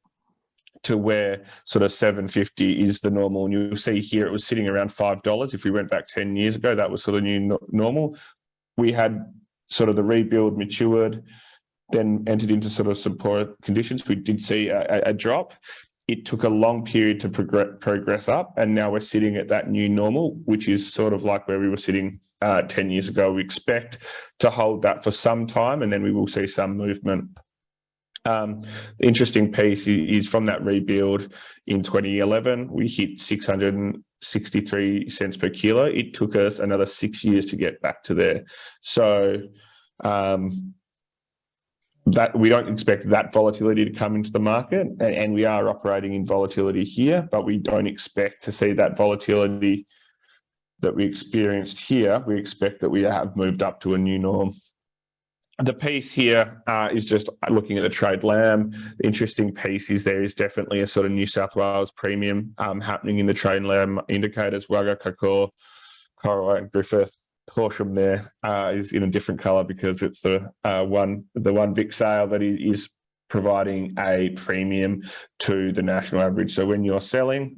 where sort of $7.50 is the normal. And you'll see here it was sitting around $5. If we went back 10 years ago, that was sort of new normal. We had sort of the rebuild matured, then entered into sort of some poor conditions. We did see a drop. It took a long period to progress up, and now we're sitting at that new normal, which is sort of like where we were sitting 10 years ago. We expect to hold that for some time, and then we will see some movement. The interesting piece is from that rebuild in 2011, we hit 663 cents per kilo. It took us another 6 years to get back to there. So that we don't expect that volatility to come into the market, and we are operating in volatility here, but we don't expect to see that volatility that we experienced here. We expect that we have moved up to a new norm. The piece here is just looking at the trade lamb. The interesting piece is there is definitely a sort of New South Wales premium happening in the trade lamb indicators. Wagga, Kakor, Corowa, Griffith. Horsham there is in a different colour because it's the one VIC sale that is providing a premium to the national average. So when you're selling,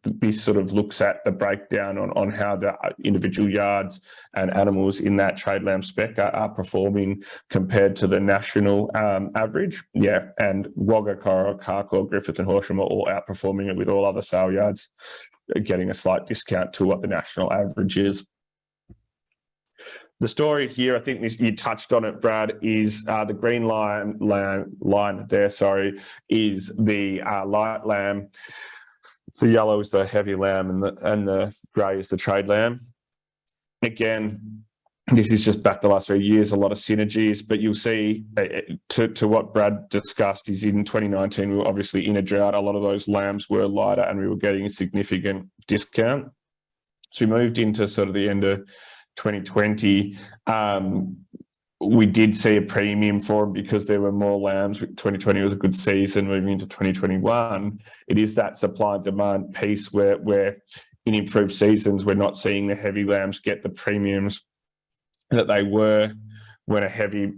this sort of looks at the breakdown on how the individual yards and animals in that trade lamb spec are performing compared to the national average. Yeah, and Wagga, Corowa, Kakor, Griffith and Horsham are all outperforming it, with all other sale yards getting a slight discount to what the national average is. The story here, I think you touched on it, Brad, is the green line there, is the light lamb. The yellow is the heavy lamb, and the grey is the trade lamb. Again, this is just back the last 3 years, a lot of synergies, but you'll see to what Brad discussed is in 2019, we were obviously in a drought. A lot of those lambs were lighter and we were getting a significant discount. So we moved into sort of the end of 2020, we did see a premium for them because there were more lambs. 2020 was a good season. Moving into 2021, it is that supply and demand piece where in improved seasons, we're not seeing the heavy lambs get the premiums that they were when a heavy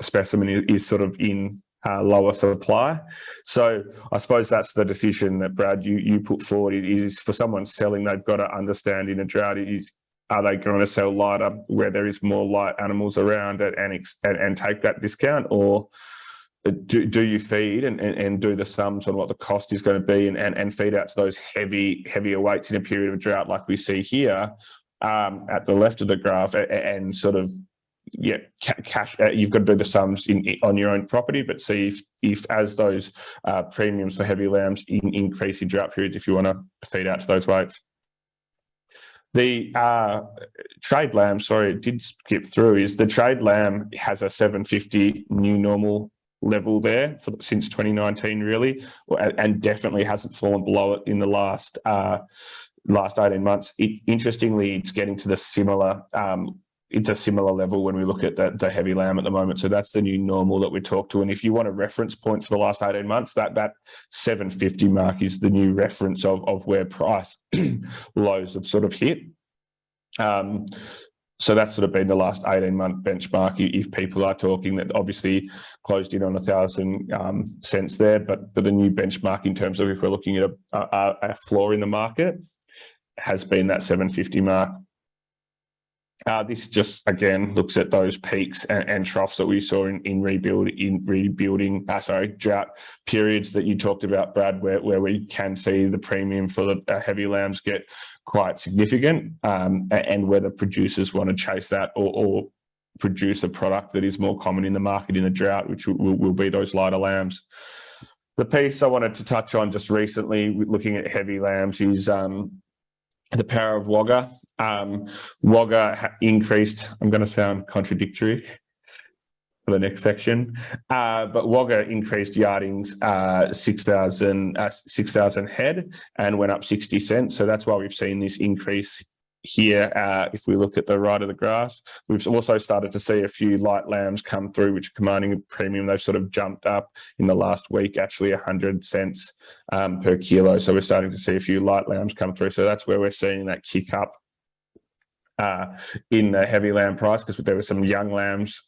specimen is sort of in lower supply. So I suppose that's the decision that, Brad, you put forward. It is for someone selling, they've got to understand in a drought, are they going to sell lighter where there is more light animals around it and take that discount, or do you feed and do the sums on what the cost is going to be and feed out to those heavier weights in a period of drought like we see here, at the left of the graph and sort of, yeah, cash. You've got to do the sums on your own property, but see if as those premiums for heavy lambs increase in drought periods, if you want to feed out to those weights. The trade lamb, sorry, it did skip through, is the trade lamb has a 750 new normal level there since 2019, really, and definitely hasn't fallen below it in the last 18 months. Interestingly, it's getting to the similar. It's a similar level when we look at the heavy lamb at the moment. So that's the new normal that we talk to. And if you want a reference point for the last 18 months, that 750 mark is the new reference of where price lows have sort of hit. So that's sort of been the last 18-month benchmark. If people are talking, that obviously closed in on 1,000 cents there, but the new benchmark in terms of if we're looking at a floor in the market has been that 750 mark. This just again looks at those peaks and troughs that we saw in rebuilding drought periods that you talked about, Brad, where we can see the premium for the heavy lambs get quite significant, and whether producers want to chase that or produce a product that is more common in the market in the drought, which will be those lighter lambs. The piece I wanted to touch on just recently, looking at heavy lambs, is the power of Wagga. Wagga increased, I'm going to sound contradictory for the next section, but Wagga increased yardings 6,000 head and went up 60 cents. So that's why we've seen this increase here. If we look at the right of the graph, we've also started to see a few light lambs come through, which are commanding a premium. They've sort of jumped up in the last week, actually 100 cents per kilo. So we're starting to see a few light lambs come through. So that's where we're seeing that kick up in the heavy lamb price, because there were some young lambs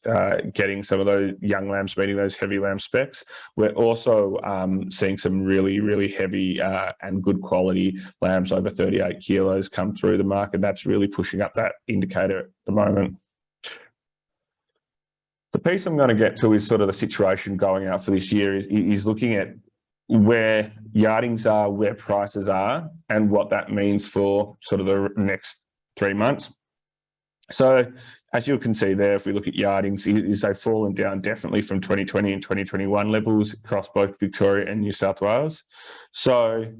getting some of those young lambs meeting those heavy lamb specs. We're also seeing some really, really heavy and good quality lambs over 38 kilos come through the market. That's really pushing up that indicator at the moment. The piece I'm going to get to is sort of the situation going out for this year is looking at where yardings are, where prices are, and what that means for sort of the next 3 months. So as you can see there, if we look at yardings, they've fallen down definitely from 2020 and 2021 levels across both Victoria and New South Wales. So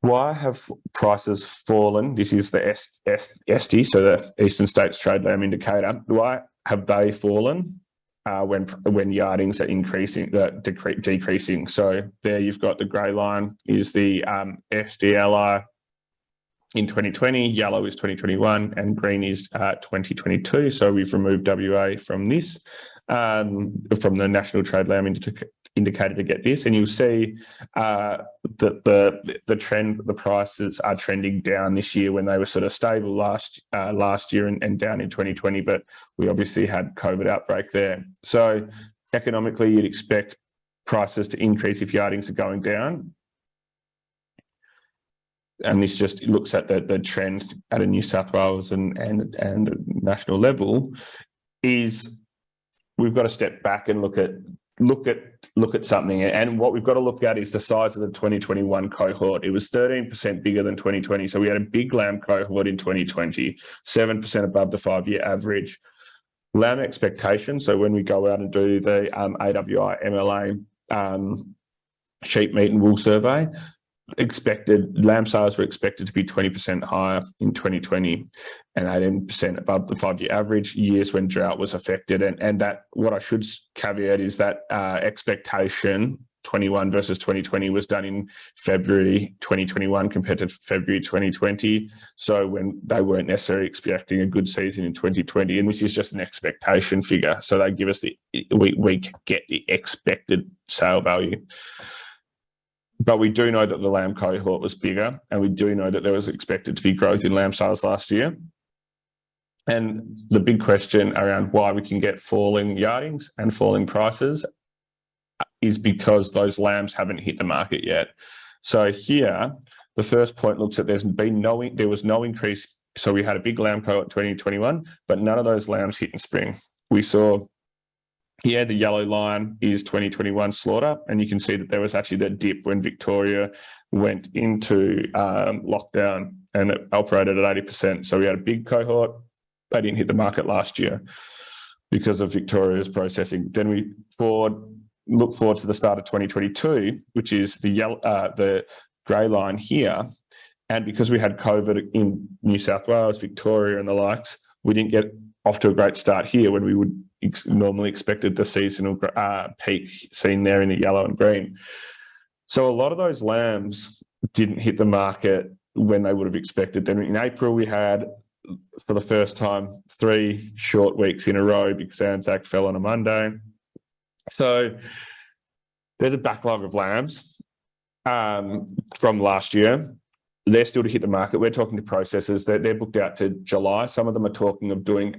why have prices fallen? This is the ST, so the Eastern States Trade Lamb Indicator. Why have they fallen when yardings are increasing, decreasing? So there you've got the grey line is the SDLI in 2020, yellow is 2021, and green is 2022. So we've removed WA from this, from the National Trade Lamb Indicator to get this, and you'll see that the trend, the prices are trending down this year when they were sort of stable last year and down in 2020, but we obviously had COVID outbreak there. So economically, you'd expect prices to increase if yardings are going down. And this just looks at the trend at a New South Wales and national level. Is we've got to step back and look at something, and what we've got to look at is the size of the 2021 cohort. It was 13% bigger than 2020, so we had a big lamb cohort in 2020, 7% above the 5-year average. Lamb expectations. So when we go out and do the AWI MLA sheep meat and wool survey, lamb sales were expected to be 20% higher in 2020 and 18% above the 5-year average, years when drought was affected. And that, what I should caveat is that expectation 21 versus 2020 was done in February 2021 compared to February 2020. So when they weren't necessarily expecting a good season in 2020, and this is just an expectation figure. So they give us we get the expected sale value. But we do know that the lamb cohort was bigger, and we do know that there was expected to be growth in lamb sales last year. And the big question around why we can get falling yardings and falling prices is because those lambs haven't hit the market yet. So here, the first point looks at there was no increase. So we had a big lamb cohort in 2021, but none of those lambs hit in spring. We saw Here, the yellow line is 2021 slaughter, and you can see that there was actually that dip when Victoria went into lockdown, and it operated at 80%. So we had a big cohort. They didn't hit the market last year because of Victoria's processing. Then we look forward to the start of 2022, which is the grey line here. And because we had COVID in New South Wales, Victoria and the likes, we didn't get off to a great start here when we would normally expected the seasonal peak seen there in the yellow and green. So a lot of those lambs didn't hit the market when they would have expected. Then in April, we had, for the first time, 3 short weeks in a row because Anzac fell on a Monday. So there's a backlog of lambs from last year. They're still to hit the market. We're talking to processors. They're booked out to July. Some of them are talking of doing,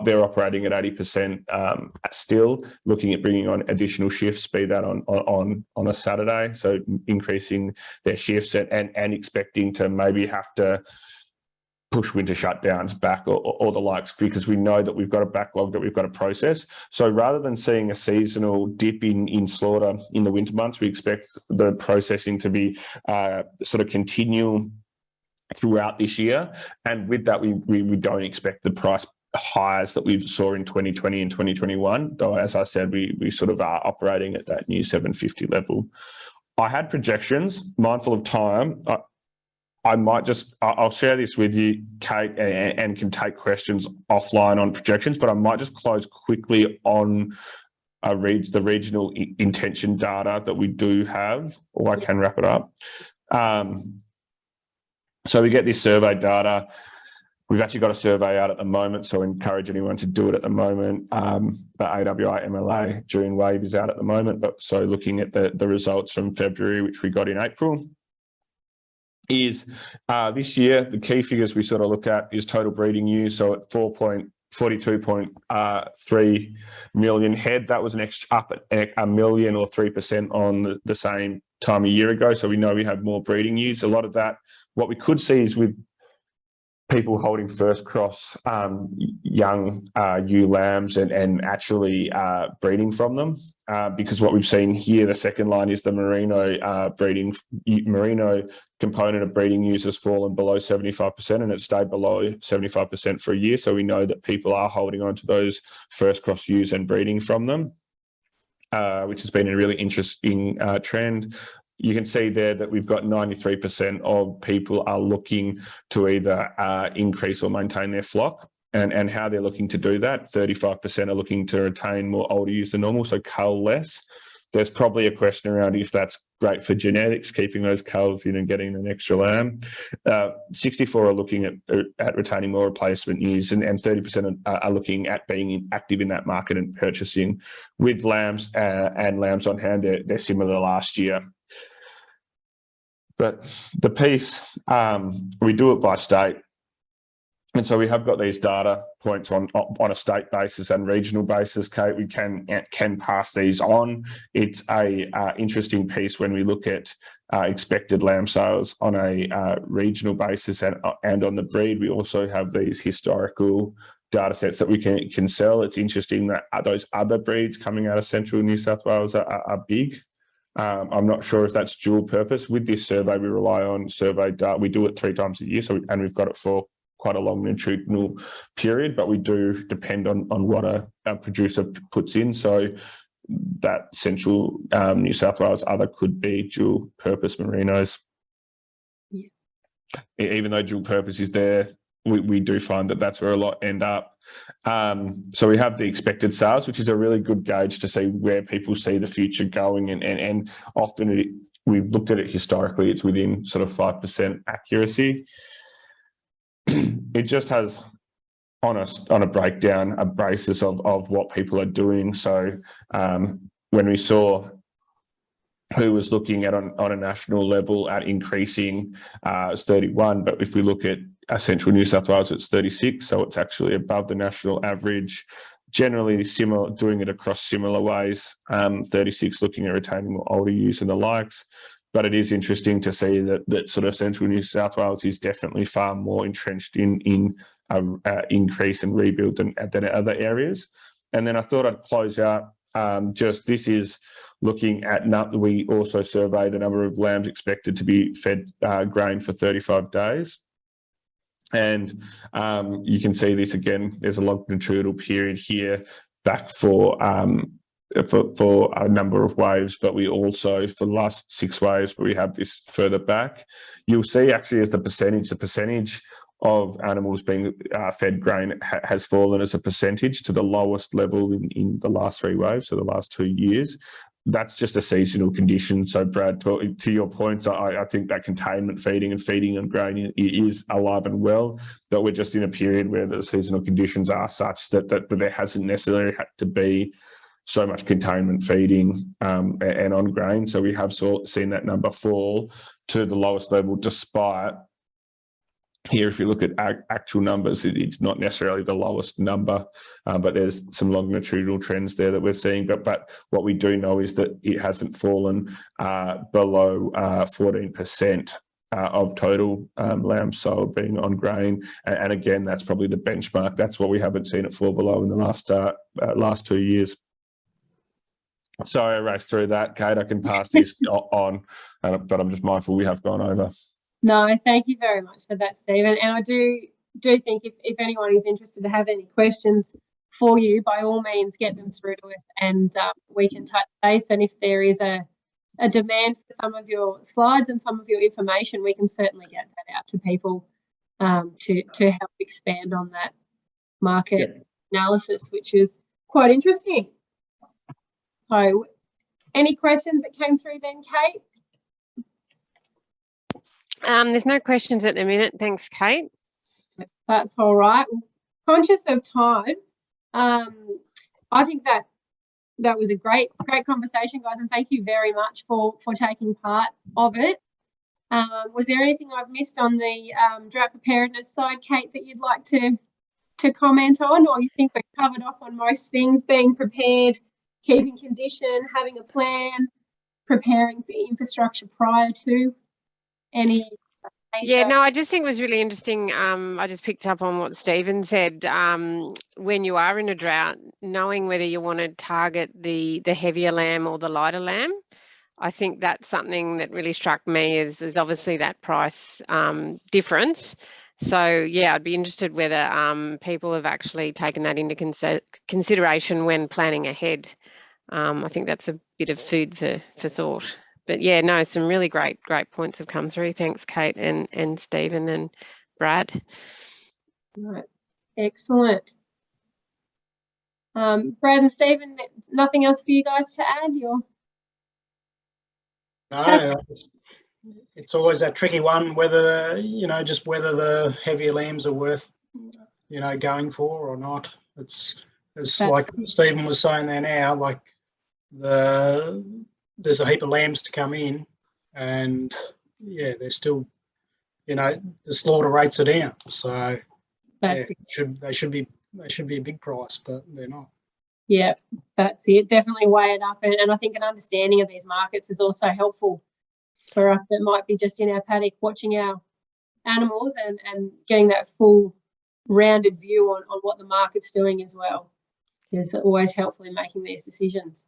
they're operating at 80% still, looking at bringing on additional shifts, be that on a Saturday. So increasing their shifts and expecting to maybe have to push winter shutdowns back or the likes, because we know that we've got a backlog that we've got to process. So rather than seeing a seasonal dip in slaughter in the winter months, we expect the processing to be sort of continue throughout this year. And with that, we don't expect the price highs that we saw in 2020 and 2021, though, as I said, we sort of are operating at that new 750 level. I had projections, mindful of time. I'll share this with you, Kate, and can take questions offline on projections, but I might just close quickly on the regional intention data that we do have, or I can wrap it up. So we get this survey data. We've actually got a survey out at the moment, so I encourage anyone to do it at the moment. The AWI MLA June wave is out at the moment, but so looking at the results from February, which we got in April, is this year, the key figures we sort of look at is total breeding ewes. So at 42.3 million head, that was an extra up at 1 million or 3% on the same time a year ago. So we know we have more breeding ewes. A lot of that, what we could see is with people holding first cross young ewe lambs and actually breeding from them, because what we've seen here, the second line is the merino merino component of breeding ewes has fallen below 75%, and it stayed below 75% for a year. So we know that people are holding on to those first cross ewes and breeding from them, which has been a really interesting trend. You can see there that we've got 93% of people are looking to either increase or maintain their flock, and how they're looking to do that. 35% are looking to retain more older ewes than normal, so cull less. There's probably a question around if that's great for genetics, keeping those culls in and getting an extra lamb. 64 are looking at retaining more replacement ewes, and 30% are looking at being active in that market and purchasing. With lambs and lambs on hand, they're similar to last year. But the piece, we do it by state. And so we have got these data points on a state basis and regional basis, Kate. We can pass these on. It's a interesting piece when we look at expected lamb sales on a regional basis and on the breed. We also have these historical data sets that we can sell. It's interesting that those other breeds coming out of central New South Wales are big. I'm not sure if that's dual purpose. With this survey, we rely on survey data. We do it 3 times a year, and we've got it for quite a long longitudinal period, but we do depend on what a producer puts in. So that central New South Wales other could be dual purpose merinos. Yeah. Even though dual purpose is there, we do find that that's where a lot end up. So we have the expected sales, which is a really good gauge to see where people see the future going, and often we've looked at it historically, it's within sort of 5% accuracy. It just has on a breakdown a basis of what people are doing. So when we saw who was looking at on a national level at increasing, it's 31, but if we look at central New South Wales, it's 36, so it's actually above the national average. Generally similar, doing it across similar ways. 36 looking at retaining more older ewes and the likes. But it is interesting to see that sort of central New South Wales is definitely far more entrenched in increase and rebuild than other areas. And then I thought I'd close out, this is looking at, we also surveyed the number of lambs expected to be fed grain for 35 days. And you can see this again, there's a longitudinal period here back for a number of waves, but we also, for the last 6 waves, but we have this further back. You'll see actually as the percentage of animals being fed grain has fallen as a percentage to the lowest level in the last 3 waves, so the last 2 years. That's just a seasonal condition. So Brad, to your points, I think that containment feeding and feeding on grain is alive and well, but we're just in a period where the seasonal conditions are such that there hasn't necessarily had to be so much containment feeding and on grain. So we have seen that number fall to the lowest level, despite here, if you look at actual numbers, it's not necessarily the lowest number, but there's some longitudinal trends there that we're seeing. But what we do know is that it hasn't fallen below 14% of total lambs sold being on grain. And again, that's probably the benchmark. That's what we haven't seen it fall below in the last 2 years. Sorry, I raced through that, Kate. I can pass this on, but I'm just mindful we have gone over. No, thank you very much for that, Stephen. And I do think if anyone is interested to have any questions for you, by all means, get them through to us, and we can touch base. And if there is a demand for some of your slides and some of your information, we can certainly get that out to people to help expand on that market analysis, which is quite interesting. So, any questions that came through then, Kate? There's no questions at the minute. Thanks, Kate. That's all right. Conscious of time, I think that was a great conversation, guys, and thank you very much for taking part of it. Was there anything I've missed on the drought preparedness side, Kate, that you'd like to comment on, or you think we've covered off on most things? Being prepared, keeping condition, having a plan, preparing for infrastructure prior to any. Yeah, no, I just think it was really interesting. I just picked up on what Stephen said. When you are in a drought, knowing whether you want to target the heavier lamb or the lighter lamb, I think that's something that really struck me is obviously that price difference. So, yeah, I'd be interested whether people have actually taken that into consideration when planning ahead. I think that's a bit of food for thought. But yeah, no, some really great points have come through. Thanks, Kate and Stephen and Brad. Right. Excellent. Brad and Stephen, nothing else for you guys to add? No, it's always that tricky one, whether, just whether the heavier lambs are worth, going for or not. It's like Stephen was saying there now, like there's a heap of lambs to come in, and yeah, they're still, the slaughter rates are down. So they should be a big price, but they're not. Yeah, that's it. Definitely weigh it up, and I think an understanding of these markets is also helpful for us that might be just in our paddock watching our animals and getting that full rounded view on what the market's doing as well is always helpful in making these decisions.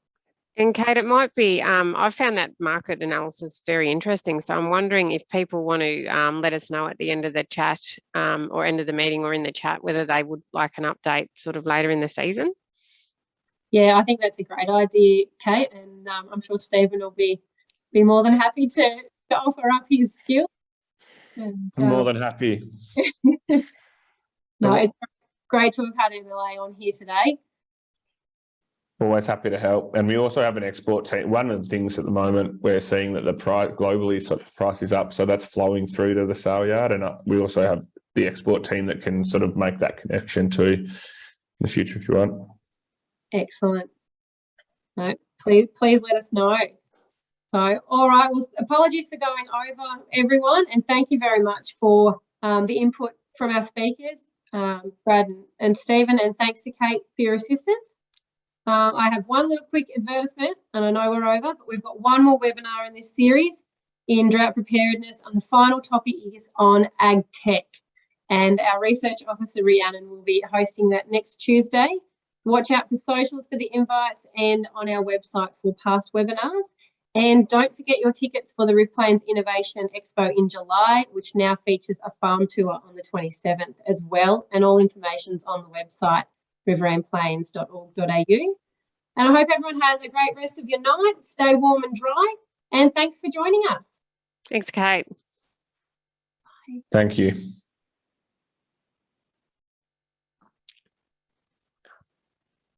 And Kate, it might be, I found that market analysis very interesting. So I'm wondering if people want to let us know at the end of the chat or end of the meeting or in the chat whether they would like an update sort of later in the season. Yeah, I think that's a great idea, Kate, and I'm sure Stephen will be more than happy to offer up his skill. And, more than happy. No, it's great to have had MLA on here today. Always happy to help. And we also have an export team. One of the things at the moment we're seeing that the price globally, so the price is up, so that's flowing through to the sale yard. And we also have the export team that can sort of make that connection too in the future if you want. Excellent. No, please let us know. So, all right. Well, apologies for going over, everyone, and thank you very much for the input from our speakers, Brad and Stephen, and thanks to Kate for your assistance. I have one little quick advertisement, and I know we're over, but we've got one more webinar in this series in drought preparedness, and the final topic is on ag tech. And our research officer, Rhiannon, will be hosting that next Tuesday Watch out for socials for the invites and on our website for past webinars. And don't forget your tickets for the Riverine Plains Innovation Expo in July, which now features a farm tour on the 27th as well. And all information's on the website, riverineplains.org.au. And I hope everyone has a great rest of your night. Stay warm and dry. And thanks for joining us. Thanks, Kate. Thank you.